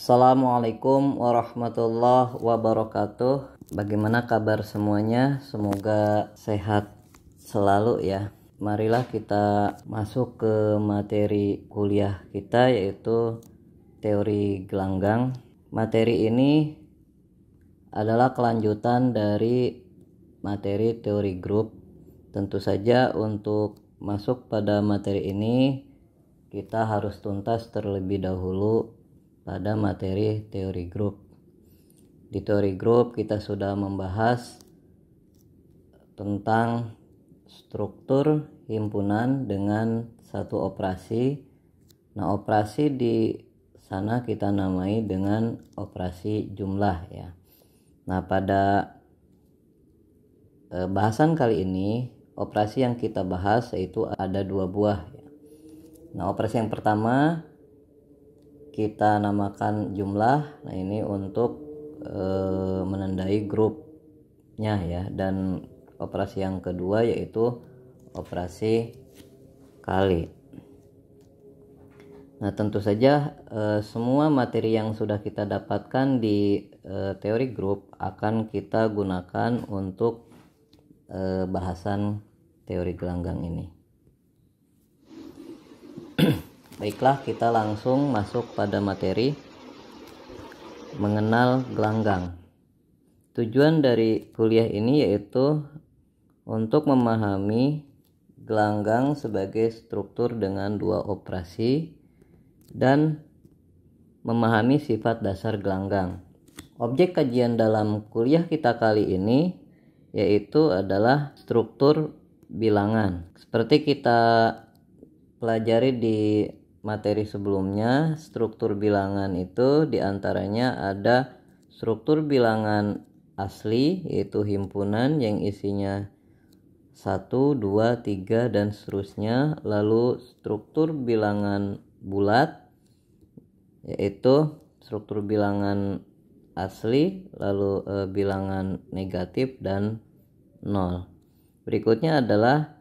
Assalamualaikum warahmatullahi wabarakatuh. Bagaimana kabar semuanya? Semoga sehat selalu ya. Marilah kita masuk ke materi kuliah kita, yaitu teori gelanggang. Materi ini adalah kelanjutan dari materi teori grup. Tentu saja untuk masuk pada materi ini kita harus tuntas terlebih dahulu pada materi teori grup. Di teori grup kita sudah membahas tentang struktur himpunan dengan satu operasi. Nah, operasi di sana kita namai dengan operasi jumlah ya. Nah, pada bahasan kali ini operasi yang kita bahas yaitu ada 2 buah ya. Nah, operasi yang pertama kita namakan jumlah. Nah, ini untuk menandai grupnya ya. Dan operasi yang kedua yaitu operasi kali. Nah, tentu saja semua materi yang sudah kita dapatkan di teori grup akan kita gunakan untuk bahasan teori gelanggang ini. Baiklah, kita langsung masuk pada materi mengenal gelanggang. Tujuan dari kuliah ini yaitu untuk memahami gelanggang sebagai struktur dengan 2 operasi dan memahami sifat dasar gelanggang. Objek kajian dalam kuliah kita kali ini yaitu adalah struktur bilangan. Seperti kita pelajari di materi sebelumnya, struktur bilangan itu diantaranya ada struktur bilangan asli yaitu himpunan yang isinya 1, 2, 3 dan seterusnya. Lalu struktur bilangan bulat yaitu struktur bilangan asli, lalu bilangan negatif dan 0. Berikutnya adalah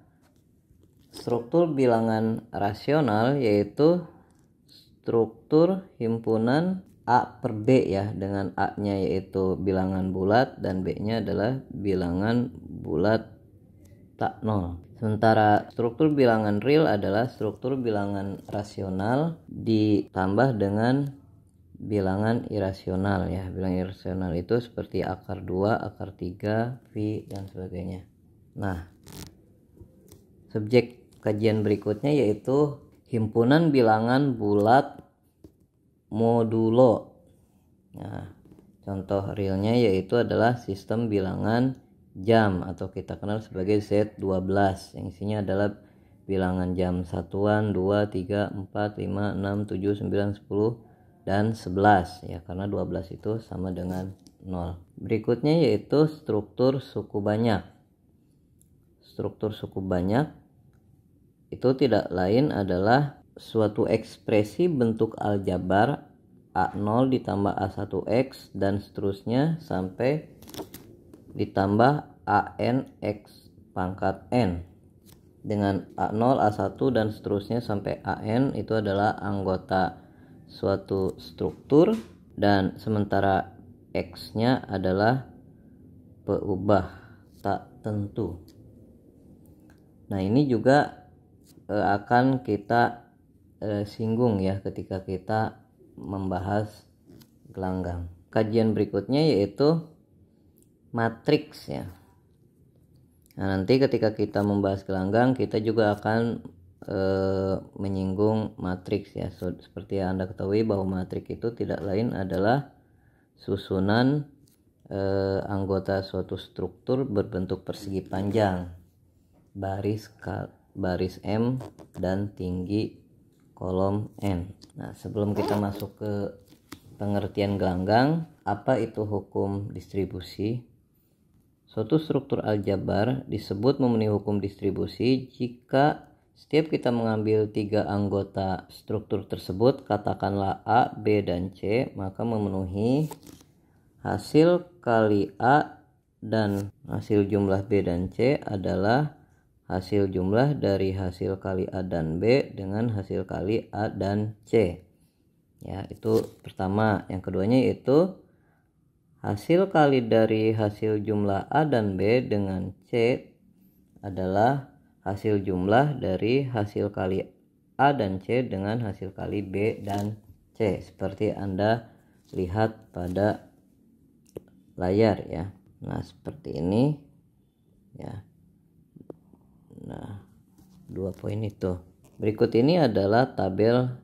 struktur bilangan rasional yaitu struktur himpunan A per B ya, dengan A-nya yaitu bilangan bulat dan B-nya adalah bilangan bulat tak 0. Sementara struktur bilangan real adalah struktur bilangan rasional ditambah dengan bilangan irasional ya. Bilangan irasional itu seperti akar 2, akar 3, V dan sebagainya. Nah, subjek kajian berikutnya yaitu himpunan bilangan bulat modulo. Nah, contoh realnya yaitu adalah sistem bilangan jam atau kita kenal sebagai Z12 yang isinya adalah bilangan jam satuan, 2, 3, 4, 5, 6, 7, 9, 10 dan 11 ya, karena 12 itu sama dengan 0. Berikutnya yaitu struktur suku banyak. Struktur suku banyak itu tidak lain adalah suatu ekspresi bentuk aljabar A0 ditambah A1X dan seterusnya sampai ditambah AN X pangkat N. Dengan A0, A1 dan seterusnya sampai AN itu adalah anggota suatu struktur, dan sementara X-nya adalah peubah tak tentu. Nah, ini juga akan kita singgung ya ketika kita membahas gelanggang. Kajian berikutnya yaitu matriks ya. Nah, nanti ketika kita membahas gelanggang kita juga akan menyinggung matriks ya. Seperti yang Anda ketahui bahwa matriks itu tidak lain adalah susunan anggota suatu struktur berbentuk persegi panjang, baris M dan tinggi kolom N. Nah, sebelum kita masuk ke pengertian gelanggang, apa itu hukum distribusi? Suatu struktur aljabar disebut memenuhi hukum distribusi jika setiap kita mengambil 3 anggota struktur tersebut, katakanlah A, B, dan C, maka memenuhi hasil kali A dan hasil jumlah B dan C adalah hasil jumlah dari hasil kali A dan B dengan hasil kali A dan C. Ya, itu pertama. Yang keduanya yaitu hasil kali dari hasil jumlah A dan B dengan C adalah hasil jumlah dari hasil kali A dan C dengan hasil kali B dan C, seperti Anda lihat pada layar ya. Nah, seperti ini ya. Nah, 2 poin itu. Berikut ini adalah tabel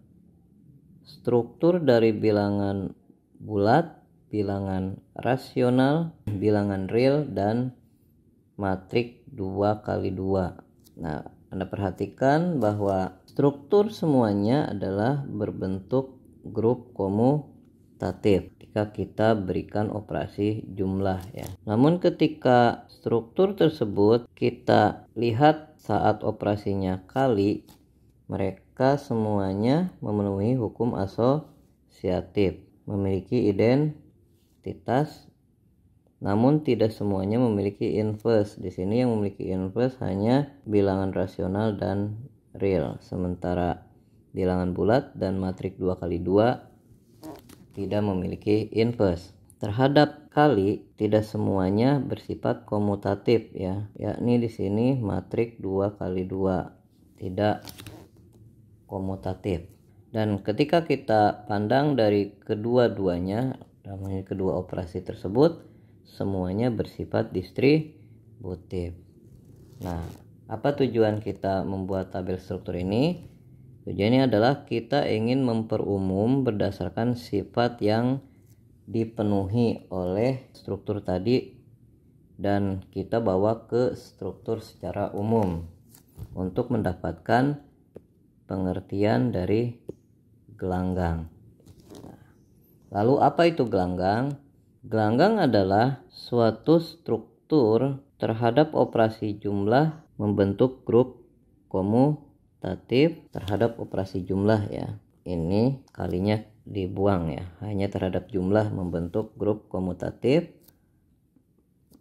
struktur dari bilangan bulat, bilangan rasional, bilangan real, dan matrik 2 kali 2. Nah, Anda perhatikan bahwa struktur semuanya adalah berbentuk grup komutatif ketika kita berikan operasi jumlah ya. Namun ketika struktur tersebut kita lihat saat operasinya kali, mereka semuanya memenuhi hukum asosiatif, memiliki identitas, namun tidak semuanya memiliki inverse. Di sini yang memiliki inverse hanya bilangan rasional dan real, sementara bilangan bulat dan matrik 2 kali 2 tidak memiliki inverse. Terhadap kali tidak semuanya bersifat komutatif ya, yakni di sini matrik 2 kali 2 tidak komutatif. Dan ketika kita pandang dari kedua-duanya, namanya kedua operasi tersebut, semuanya bersifat distributif. Nah, apa tujuan kita membuat tabel struktur ini? Tujuannya adalah kita ingin memperumum berdasarkan sifat yang dipenuhi oleh struktur tadi dan kita bawa ke struktur secara umum untuk mendapatkan pengertian dari gelanggang. Lalu apa itu gelanggang? Gelanggang adalah suatu struktur terhadap operasi jumlah membentuk grup komutatif terhadap operasi jumlah ya. Ini kalinya dibuang ya, hanya terhadap jumlah membentuk grup komutatif.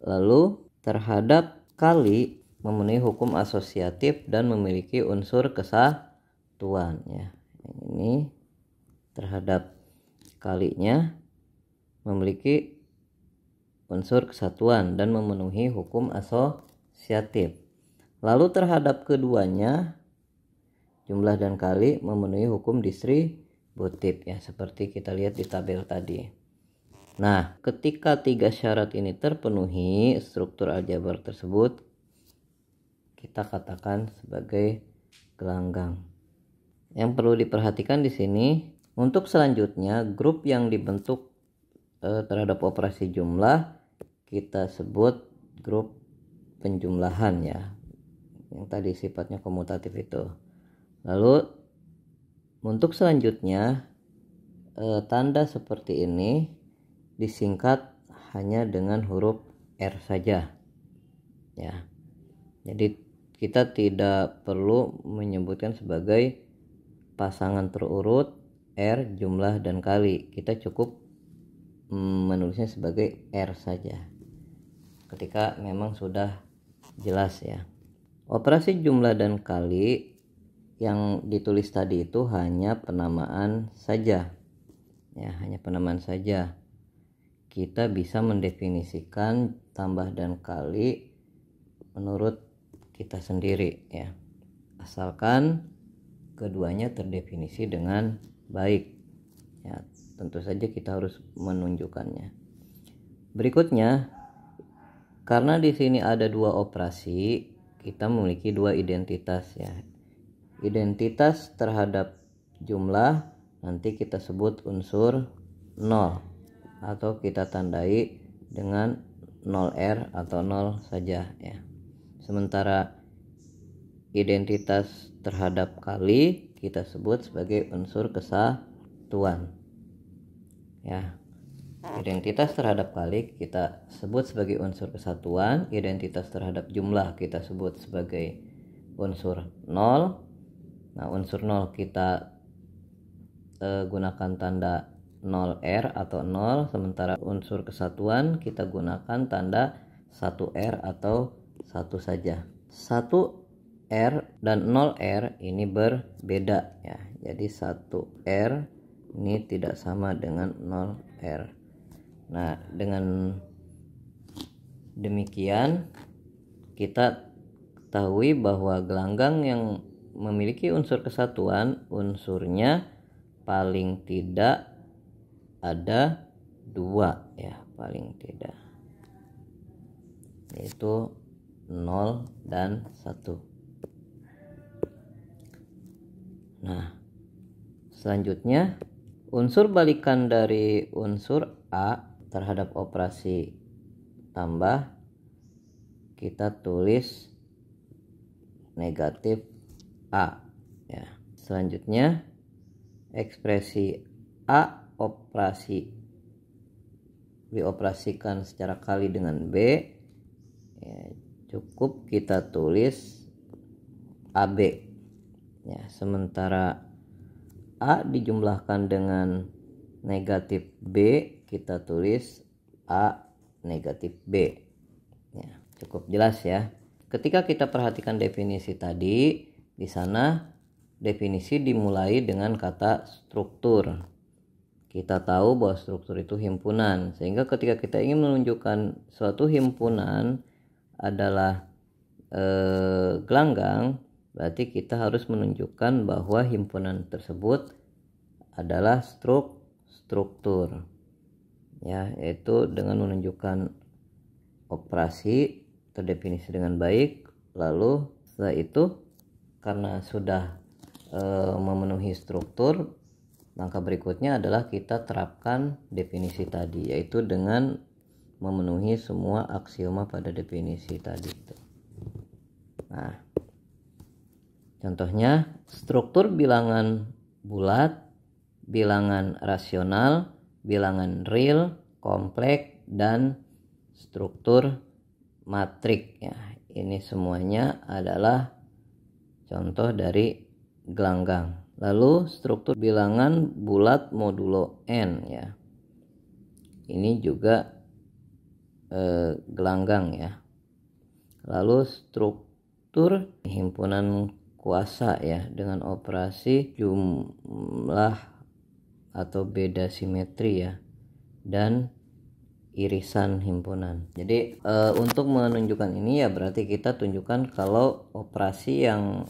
Lalu terhadap kali memenuhi hukum asosiatif dan memiliki unsur kesatuan ya. Ini terhadap kalinya memiliki unsur kesatuan dan memenuhi hukum asosiatif. Lalu terhadap keduanya, jumlah dan kali memenuhi hukum distributif ya, seperti kita lihat di tabel tadi. Nah, ketika 3 syarat ini terpenuhi, struktur aljabar tersebut kita katakan sebagai gelanggang. Yang perlu diperhatikan di sini, untuk selanjutnya grup yang dibentuk terhadap operasi jumlah kita sebut grup penjumlahan ya, yang tadi sifatnya komutatif itu. Lalu untuk selanjutnya tanda seperti ini disingkat hanya dengan huruf R saja ya. Jadi kita tidak perlu menyebutkan sebagai pasangan terurut R, jumlah, dan kali. Kita cukup menulisnya sebagai R saja ketika memang sudah jelas ya. Operasi jumlah dan kali yang ditulis tadi itu hanya penamaan saja ya, hanya penamaan saja. Kita bisa mendefinisikan tambah dan kali menurut kita sendiri ya, asalkan keduanya terdefinisi dengan baik ya. Tentu saja kita harus menunjukkannya. Berikutnya, karena di sini ada 2 operasi, kita memiliki 2 identitas ya. Identitas terhadap jumlah nanti kita sebut unsur 0 atau kita tandai dengan 0R atau 0 saja ya. Sementara identitas terhadap kali kita sebut sebagai unsur kesatuan ya. Identitas terhadap kali kita sebut sebagai unsur kesatuan, identitas terhadap jumlah kita sebut sebagai unsur 0. Nah, unsur 0 kita gunakan tanda 0R atau 0, sementara unsur kesatuan kita gunakan tanda 1R atau 1 saja. 1R dan 0R ini berbeda ya. Jadi 1R ini tidak sama dengan 0R. Nah, dengan demikian kita ketahui bahwa gelanggang yang memiliki unsur kesatuan, unsurnya paling tidak ada 2 ya, paling tidak, yaitu 0 dan 1. Nah, selanjutnya unsur balikan dari unsur A terhadap operasi tambah kita tulis negatif A ya. Selanjutnya ekspresi A operasi dioperasikan secara kali dengan B ya, cukup kita tulis AB ya. Sementara A dijumlahkan dengan negatif B kita tulis A negatif B ya. Cukup jelas ya. Ketika kita perhatikan definisi tadi, di sana definisi dimulai dengan kata struktur. Kita tahu bahwa struktur itu himpunan, sehingga ketika kita ingin menunjukkan suatu himpunan adalah gelanggang, berarti kita harus menunjukkan bahwa himpunan tersebut adalah struktur ya, yaitu dengan menunjukkan operasi terdefinisi dengan baik. Lalu setelah itu karena sudah memenuhi struktur, langkah berikutnya adalah kita terapkan definisi tadi, yaitu dengan memenuhi semua aksioma pada definisi tadi. Nah, contohnya struktur bilangan bulat, bilangan rasional, bilangan real, kompleks, dan struktur matrik ya. Ini semuanya adalah contoh dari gelanggang. Lalu struktur bilangan bulat modulo n ya. Ini juga gelanggang ya. Lalu struktur himpunan kuasa ya, dengan operasi jumlah atau beda simetri ya, dan irisan himpunan. Jadi untuk menunjukkan ini ya berarti kita tunjukkan kalau operasi yang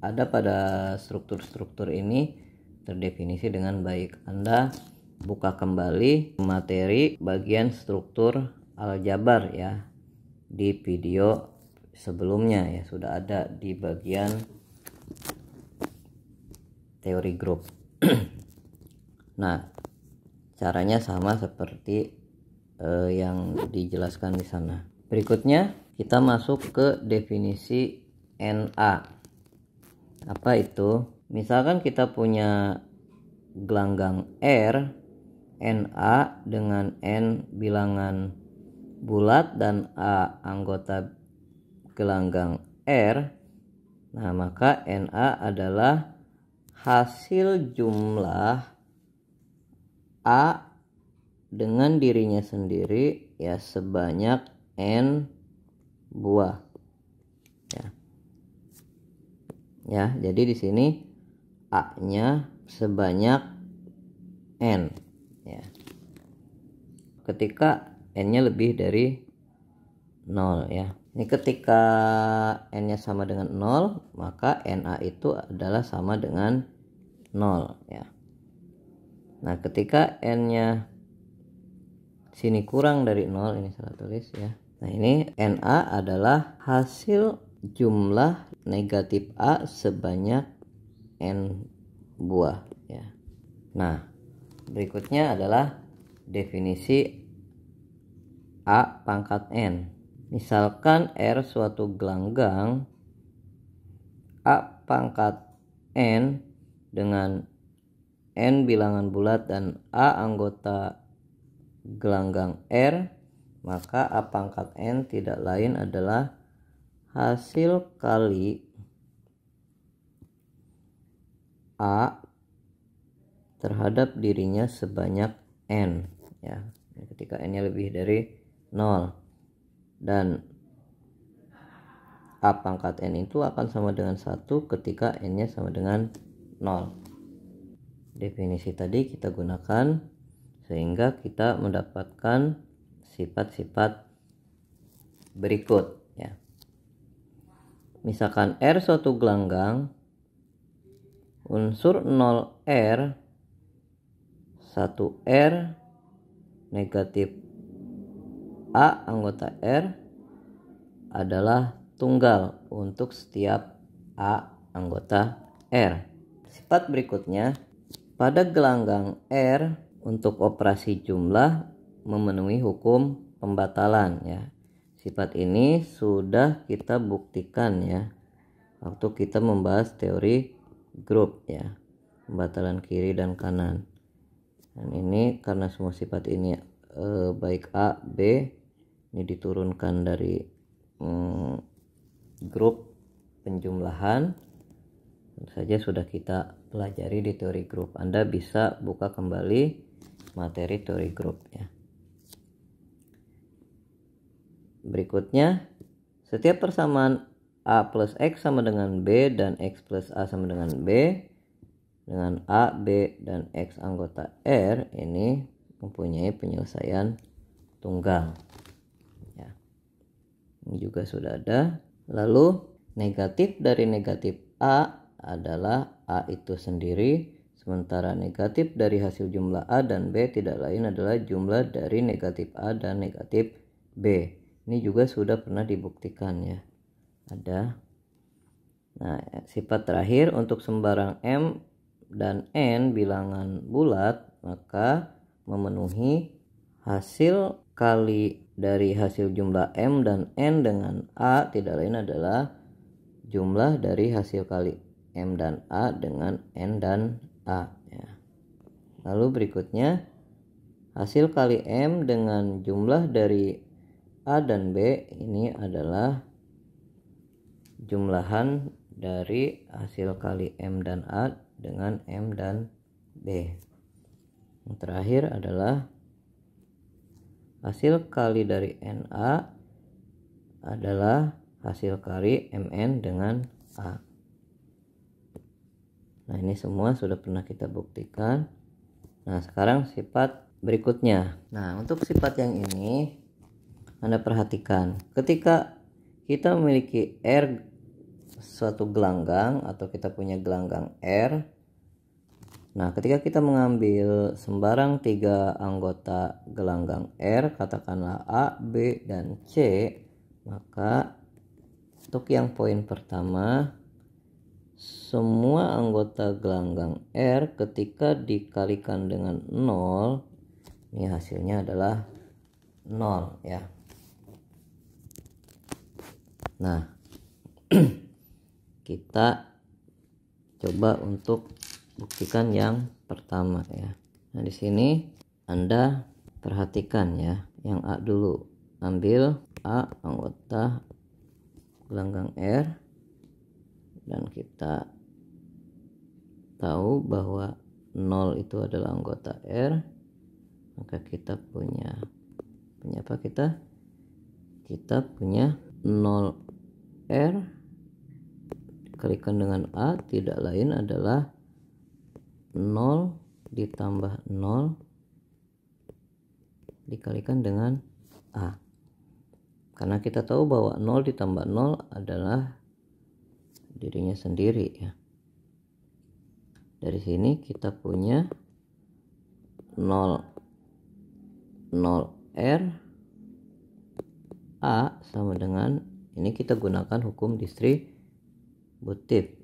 ada pada struktur-struktur ini terdefinisi dengan baik. Anda buka kembali materi bagian struktur aljabar ya, di video sebelumnya ya, sudah ada di bagian teori grup. Nah, caranya sama seperti yang dijelaskan di sana. Berikutnya kita masuk ke definisi NA. Apa itu? Misalkan kita punya gelanggang R, NA dengan N bilangan bulat dan A anggota gelanggang R. Nah, maka NA adalah hasil jumlah A dengan dirinya sendiri ya sebanyak N buah. Ya, jadi di sini A-nya sebanyak N ya. Ketika N-nya lebih dari 0 ya. Ini ketika N-nya sama dengan 0, maka NA itu adalah sama dengan 0 ya. Nah, ketika N-nya sini kurang dari 0, ini salah tulis ya. Nah, ini NA adalah hasil jumlah negatif A sebanyak N buah ya. Nah, berikutnya adalah definisi A pangkat N. Misalkan R suatu gelanggang, A pangkat N dengan N bilangan bulat dan A anggota gelanggang R, maka A pangkat N tidak lain adalah hasil kali A terhadap dirinya sebanyak N ya, ketika N-nya lebih dari 0, dan A pangkat N itu akan sama dengan 1 ketika N-nya sama dengan 0. definisi tadi kita gunakan sehingga kita mendapatkan sifat-sifat berikut ya. Misalkan R suatu gelanggang, unsur 0R 1R negatif A anggota R adalah tunggal untuk setiap A anggota R. Sifat berikutnya, pada gelanggang R untuk operasi jumlah memenuhi hukum pembatalan ya. Sifat ini sudah kita buktikan ya waktu kita membahas teori grup ya, pembatalan kiri dan kanan. Dan ini karena semua sifat ini baik A, B ini diturunkan dari grup penjumlahan, tentu saja sudah kita pelajari di teori grup. Anda bisa buka kembali materi teori grup ya. Berikutnya, setiap persamaan A plus X sama dengan B dan X plus A sama dengan B, dengan A, B, dan X anggota R ini mempunyai penyelesaian tunggal ya. Ini juga sudah ada. Lalu negatif dari negatif A adalah A itu sendiri, sementara negatif dari hasil jumlah A dan B tidak lain adalah jumlah dari negatif A dan negatif B. Ini juga sudah pernah dibuktikan ya, ada. Nah, sifat terakhir, untuk sembarang M dan N bilangan bulat maka memenuhi hasil kali dari hasil jumlah M dan N dengan A tidak lain adalah jumlah dari hasil kali M dan A dengan N dan A ya. Lalu berikutnya, hasil kali M dengan jumlah dari A dan B ini adalah jumlahan dari hasil kali M dan A dengan M dan B. Yang terakhir adalah hasil kali dari NA adalah hasil kali MN dengan A. Nah, ini semua sudah pernah kita buktikan. Nah, sekarang sifat berikutnya. Nah, untuk sifat yang ini Anda perhatikan, ketika kita memiliki R suatu gelanggang atau kita punya gelanggang R. Nah, ketika kita mengambil sembarang 3 anggota gelanggang R, katakanlah A, B, dan C, maka untuk yang poin pertama, semua anggota gelanggang R ketika dikalikan dengan 0, ini hasilnya adalah 0 ya. Nah, kita coba untuk buktikan yang pertama ya. Nah, di sini Anda perhatikan ya, yang A dulu. Ambil A anggota gelanggang R dan kita tahu bahwa 0 itu adalah anggota R, maka kita punya apa kita? Kita punya 0R dikalikan dengan A tidak lain adalah 0 ditambah 0 dikalikan dengan A. Karena kita tahu bahwa 0 ditambah 0 adalah dirinya sendiri ya. Dari sini kita punya 0R A sama dengan, ini kita gunakan hukum distributif,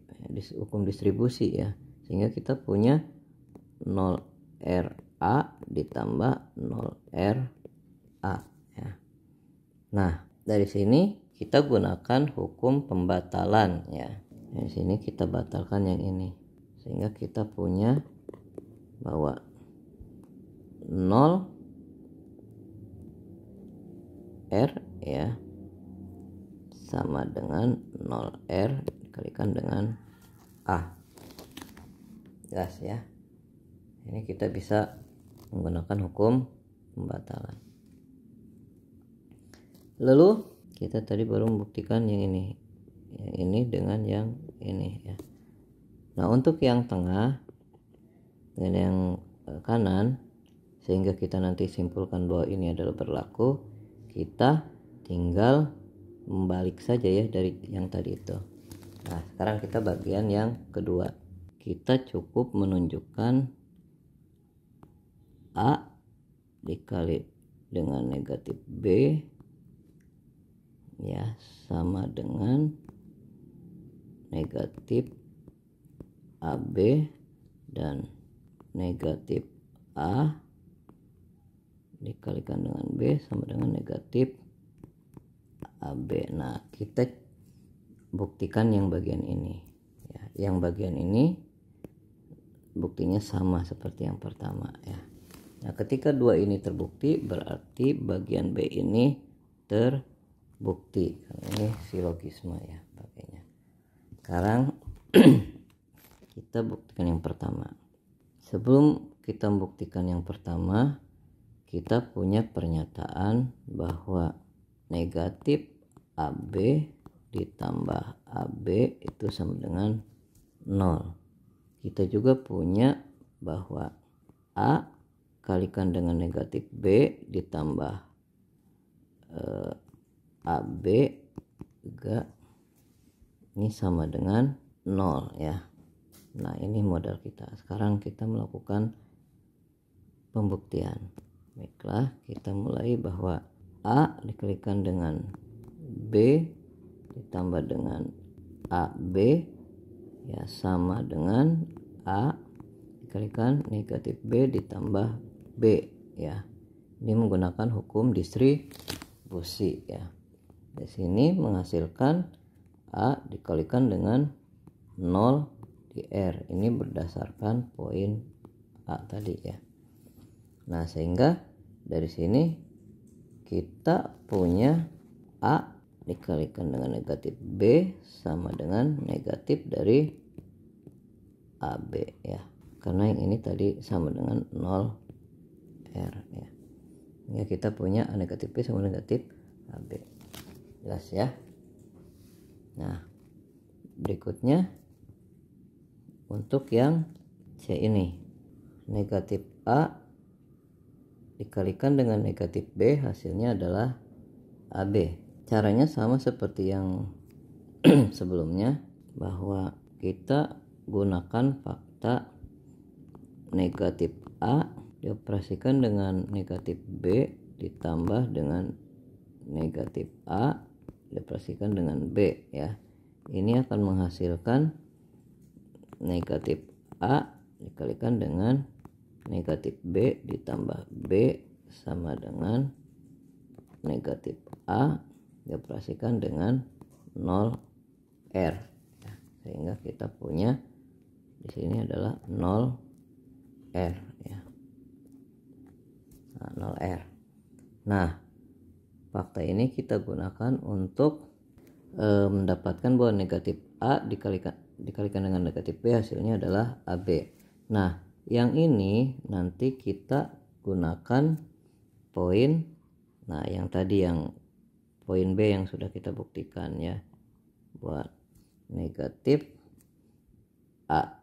hukum distribusi ya. Sehingga kita punya 0RA ditambah 0RA ya. Nah, dari sini kita gunakan hukum pembatalan ya. Dari sini kita batalkan yang ini. Sehingga kita punya bahwa 0R ya sama dengan 0R dikalikan dengan A. Jelas ya. Ini kita bisa menggunakan hukum pembatalan. Lalu kita tadi baru membuktikan yang ini dengan yang ini ya. Nah, untuk yang tengah dengan yang kanan, sehingga kita nanti simpulkan bahwa ini adalah berlaku, kita tinggal membalik saja ya dari yang tadi itu. Nah, sekarang kita bagian yang kedua. Kita cukup menunjukkan A dikali dengan negatif B ya sama dengan negatif AB dan negatif A dikalikan dengan B sama dengan negatif AB. Nah, kita buktikan yang bagian ini ya. Yang bagian ini buktinya sama seperti yang pertama ya. Nah, ketika dua ini terbukti berarti bagian B ini terbukti. Ini silogisme ya pakainya. Sekarang kita buktikan yang pertama. Sebelum kita membuktikan yang pertama, kita punya pernyataan bahwa negatif AB ditambah AB itu sama dengan 0. Kita juga punya bahwa A kalikan dengan negatif B ditambah AB juga ini sama dengan 0 ya. Nah, ini modal kita. Sekarang kita melakukan pembuktian. Baiklah, kita mulai bahwa A dikalikan dengan B ditambah dengan AB ya sama dengan A dikalikan negatif B ditambah B ya. Ini menggunakan hukum distribusi ya. Di sini menghasilkan A dikalikan dengan 0 di R. Ini berdasarkan poin A tadi ya. Nah, sehingga dari sini kita punya A dikalikan dengan negatif B sama dengan negatif dari AB ya. Karena yang ini tadi sama dengan 0 R ya. Sehingga kita punya A negatif B sama negatif AB. Jelas ya. Nah, berikutnya untuk yang C ini, negatif A dikalikan dengan negatif B hasilnya adalah AB. Caranya sama seperti yang sebelumnya, bahwa kita gunakan fakta negatif A dioperasikan dengan negatif B ditambah dengan negatif A dioperasikan dengan B ya. Ini akan menghasilkan negatif A dikalikan dengan negatif B ditambah B sama dengan negatif A dioperasikan dengan 0 R ya. Sehingga kita punya di sini adalah 0 R ya. Nah, 0 R. Nah, fakta ini kita gunakan untuk mendapatkan bahwa negatif A dikalikan dengan negatif B hasilnya adalah AB. Nah, yang ini nanti kita gunakan poin, nah yang tadi yang poin B yang sudah kita buktikan ya, buat negatif A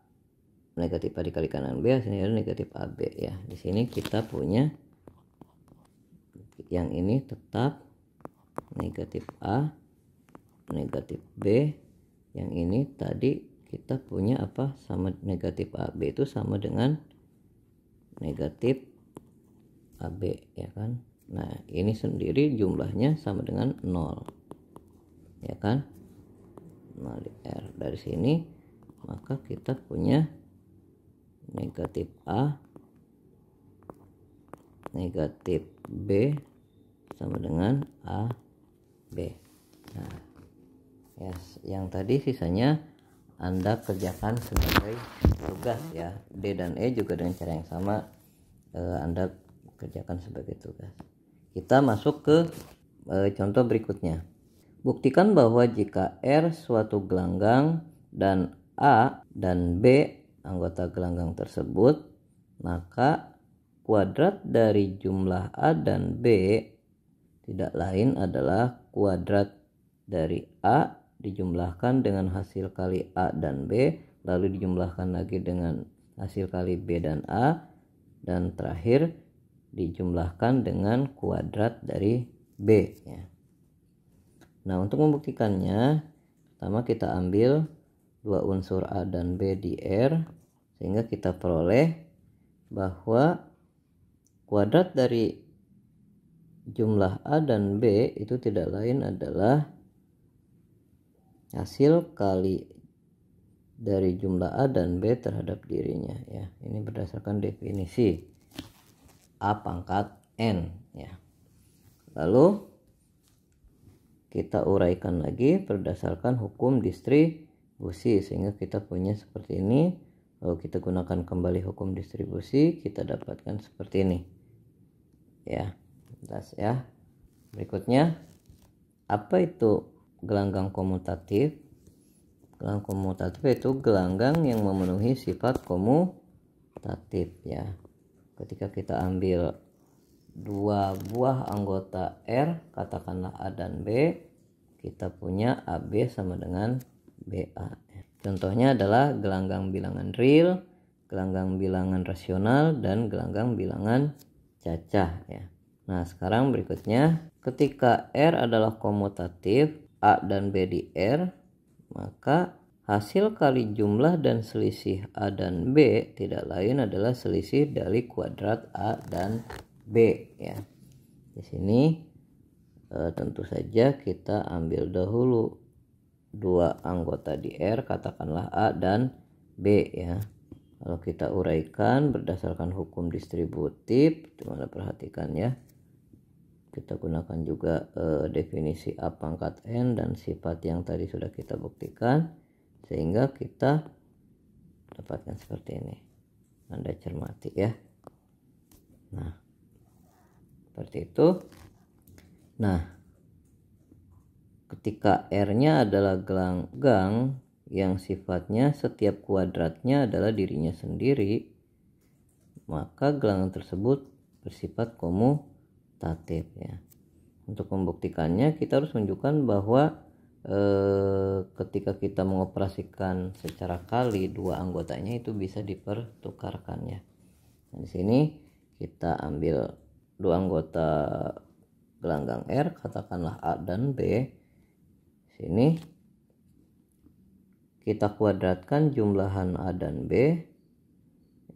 dikalikan dengan B hasilnya adalah negatif AB ya. Di sini kita punya yang ini tetap negatif A negatif B, yang ini tadi kita punya apa, sama negatif AB itu sama dengan negatif AB ya kan. Nah, ini sendiri jumlahnya sama dengan 0 ya kan, 0 di R. Dari sini maka kita punya negatif A negatif B sama dengan AB. Nah ya, yang tadi sisanya Anda kerjakan sebagai tugas ya. D dan E juga dengan cara yang sama Anda kerjakan sebagai tugas. Kita masuk ke contoh berikutnya. Buktikan bahwa jika R suatu gelanggang dan A dan B anggota gelanggang tersebut, maka kuadrat dari jumlah A dan B tidak lain adalah kuadrat dari A dijumlahkan dengan hasil kali A dan B, lalu dijumlahkan lagi dengan hasil kali B dan A, dan terakhir dijumlahkan dengan kuadrat dari B ya. Nah, untuk membuktikannya, pertama kita ambil dua unsur A dan B di R, sehingga kita peroleh bahwa kuadrat dari jumlah A dan B itu tidak lain adalah hasil kali dari jumlah A dan B terhadap dirinya ya. Ini berdasarkan definisi A pangkat N ya. Lalu kita uraikan lagi berdasarkan hukum distribusi, sehingga kita punya seperti ini. Lalu kita gunakan kembali hukum distribusi, kita dapatkan seperti ini ya. Jelas ya. Berikutnya, apa itu gelanggang komutatif? Gelanggang komutatif itu gelanggang yang memenuhi sifat komutatif ya. Ketika kita ambil dua buah anggota R, katakanlah A dan B, kita punya AB sama dengan BA. Contohnya adalah gelanggang bilangan real, gelanggang bilangan rasional, dan gelanggang bilangan cacah ya. Nah, sekarang berikutnya, ketika R adalah komutatif, A dan B di R, maka hasil kali jumlah dan selisih A dan B tidak lain adalah selisih dari kuadrat A dan B ya. Di sini tentu saja kita ambil dahulu dua anggota di R, katakanlah A dan B ya. Kalau kita uraikan berdasarkan hukum distributif, dimana perhatikan ya, kita gunakan juga definisi A pangkat N dan sifat yang tadi sudah kita buktikan, sehingga kita dapatkan seperti ini. Anda cermati ya. Nah, seperti itu. Nah, ketika R-nya adalah gelanggang yang sifatnya setiap kuadratnya adalah dirinya sendiri, maka gelanggang tersebut bersifat komutatif ya. Untuk membuktikannya, kita harus menunjukkan bahwa ketika kita mengoperasikan secara kali dua anggotanya itu bisa dipertukarkan ya. Nah, di sini kita ambil dua anggota gelanggang R, katakanlah A dan B. Sini kita kuadratkan jumlahan A dan B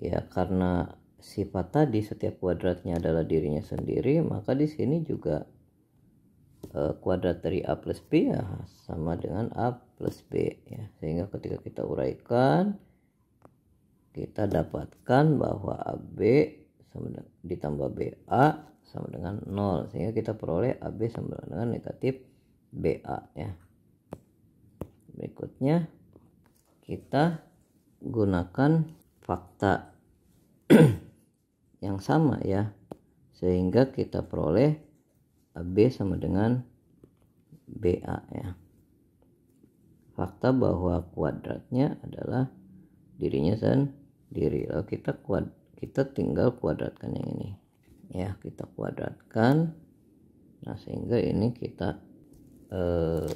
ya, karena sifat tadi setiap kuadratnya adalah dirinya sendiri, maka di sini juga kuadrat dari A plus B ya sama dengan A plus B ya. Sehingga ketika kita uraikan, kita dapatkan bahwa AB sama ditambah BA sama dengan 0, sehingga kita peroleh AB sama dengan negatif BA ya. Berikutnya kita gunakan fakta yang sama ya, sehingga kita peroleh AB sama dengan BA ya. Fakta bahwa kuadratnya adalah dirinya sendiri. Lalu kita tinggal kuadratkan yang ini ya, kita kuadratkan. Nah, sehingga ini kita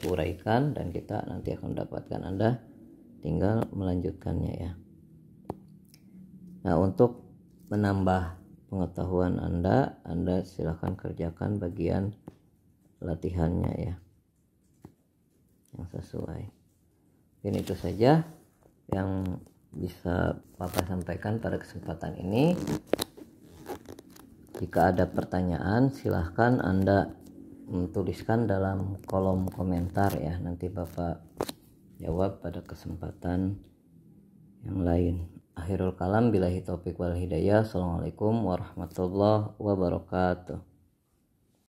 uraikan dan kita nanti akan mendapatkan. Anda tinggal melanjutkannya ya. Nah, untuk menambah pengetahuan Anda silakan kerjakan bagian latihannya ya yang sesuai. Mungkin itu saja yang bisa Bapak sampaikan pada kesempatan ini. Jika ada pertanyaan, silahkan Anda tuliskan dalam kolom komentar ya. Nanti Bapak jawab pada kesempatan yang lain. Akhirul kalam, billahi taufiq wal hidayah. Assalamualaikum warahmatullahi wabarakatuh.